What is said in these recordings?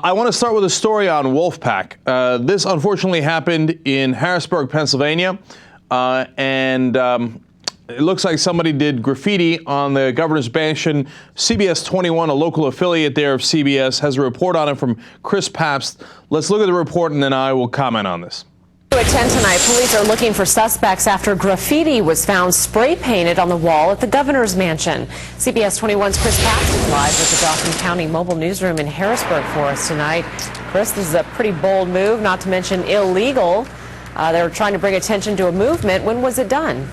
I want to start with a story on Wolf-PAC. This unfortunately happened in Harrisburg, Pennsylvania, and it looks like somebody did graffiti on the governor's mansion. CBS 21, a local affiliate there of CBS, has a report on it from Chris Pabst. Let's look at the report and then I will comment on this. At 10 tonight, police are looking for suspects after graffiti was found spray painted on the wall at the governor's mansion. CBS 21's Chris Pabst is live with the Dauphin County Mobile Newsroom in Harrisburg for us tonight. Chris, this is a pretty bold move, not to mention illegal. They were trying to bring attention to a movement. When was it done?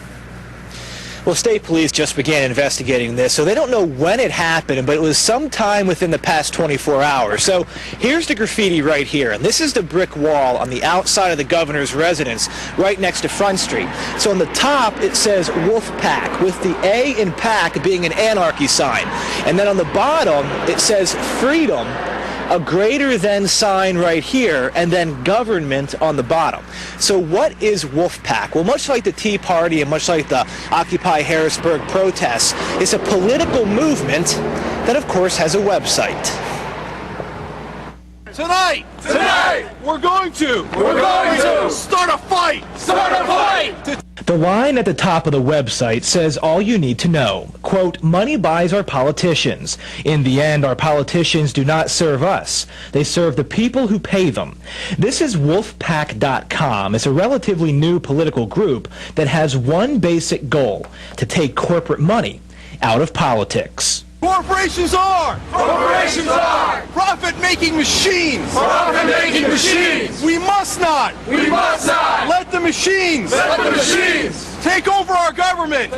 Well, state police just began investigating this, so they don't know when it happened, but it was sometime within the past 24 hours. So here's the graffiti right here, and this is the brick wall on the outside of the governor's residence right next to Front Street. So on the top, it says Wolf-PAC, with the A in PAC being an anarchy sign. And then on the bottom, it says Freedom, a greater than sign right here, and then government on the bottom. So what is Wolf-PAC? Well, much like the Tea Party and much like the Occupy Harrisburg protests, it's a political movement that, of course, has a website. Tonight, we're going to start a fight. The line at the top of the website says all you need to know. Quote, money buys our politicians. In the end, our politicians do not serve us. They serve the people who pay them. This is Wolf-PAC.com. It's a relatively new political group that has one basic goal: to take corporate money out of politics. Corporations are profit-making machines. We must not let the machines take over our government.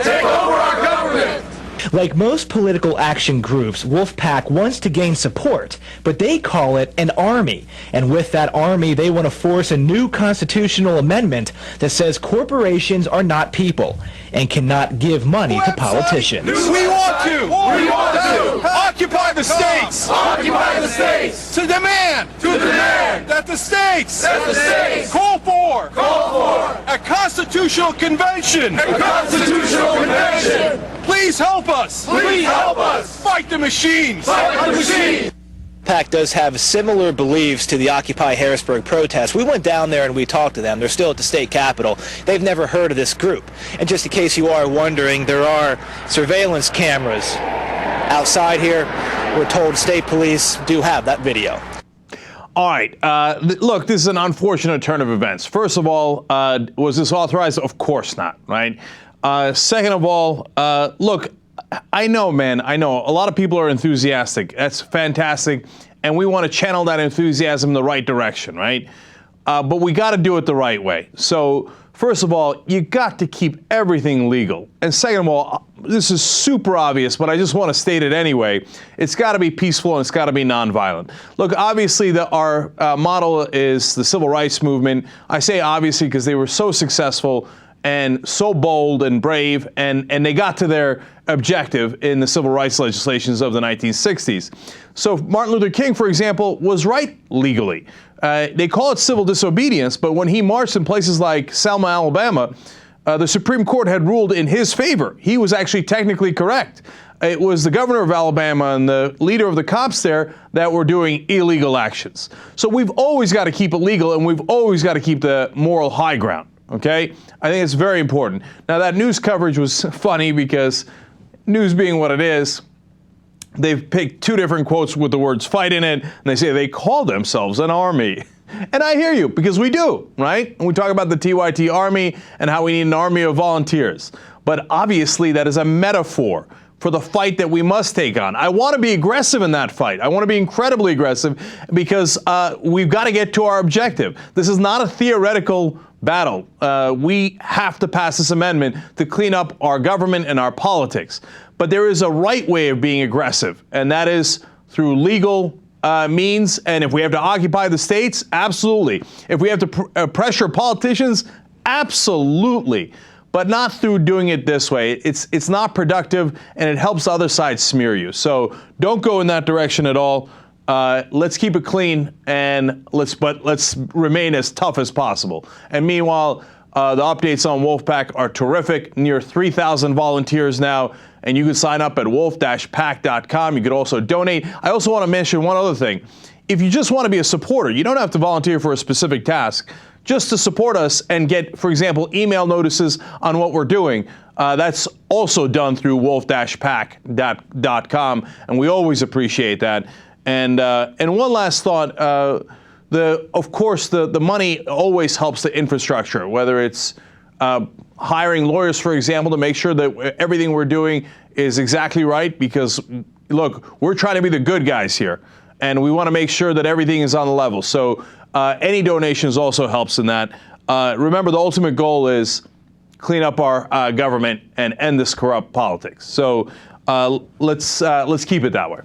Like most political action groups, Wolf-PAC wants to gain support, but they call it an army. And with that army, they want to force a new constitutional amendment that says corporations are not people and cannot give money to politicians. We want to occupy the states. To demand that the states call for a constitutional convention. Please help us. Fight the machines. PAC does have similar beliefs to the Occupy Harrisburg protests. We went down there and we talked to them. They're still at the state capitol. They've never heard of this group. And just in case you are wondering, there are surveillance cameras outside here. We're told state police do have that video. All right. Look, this is an unfortunate turn of events. First of all, was this authorized? Of course not, right? Second of all, look, I know, man, I know a lot of people are enthusiastic. That's fantastic. And we want to channel that enthusiasm in the right direction, right? But we got to do it the right way. So first of all, you got to keep everything legal. And second of all, this is super obvious, but I just want to state it anyway. It's got to be peaceful and it's got to be nonviolent. Look, obviously our model is the civil rights movement. I say obviously because they were so successful and so bold and brave, and they got to their objective in the civil rights legislations of the 1960s. So Martin Luther King, for example, was right legally. They call it civil disobedience, but when he marched in places like Selma, Alabama, the Supreme Court had ruled in his favor. He was actually technically correct. It was the governor of Alabama and the leader of the cops there that were doing illegal actions. So we've always got to keep it legal, and we've always got to keep the moral high ground. Okay? I think it's very important. Now, that news coverage was funny because news being what it is, they've picked two different quotes with the words fight in it, and they say they call themselves an army. And I hear you, because we do, right? And we talk about the TYT Army and how we need an army of volunteers. But obviously, that is a metaphor for the fight that we must take on. I want to be aggressive in that fight. I want to be incredibly aggressive because we've got to get to our objective. This is not a theoretical battle. We have to pass this amendment to clean up our government and our politics. But there is a right way of being aggressive, and that is through legal means. And if we have to occupy the states, absolutely. If we have to pressure politicians, absolutely. But not through doing it this way. It's not productive, and it helps the other side smear you. So don't go in that direction at all. Let's keep it clean, and let's remain as tough as possible. And meanwhile, the updates on Wolf-PAC are terrific. Near 3,000 volunteers now, and you can sign up at wolf-pac.com. You could also donate. I also want to mention one other thing. if you just want to be a supporter, you don't have to volunteer for a specific task. Just to support us and get, for example, email notices on what we're doing. That's also done through wolf-pac.com, and we always appreciate that. And one last thought, of course, the money always helps the infrastructure, whether it's hiring lawyers, for example, to make sure that everything we're doing is exactly right, because, look, we're trying to be the good guys here, and we want to make sure that everything is on the level. So any donations also helps in that. Remember, the ultimate goal is clean up our government and end this corrupt politics. So let's keep it that way.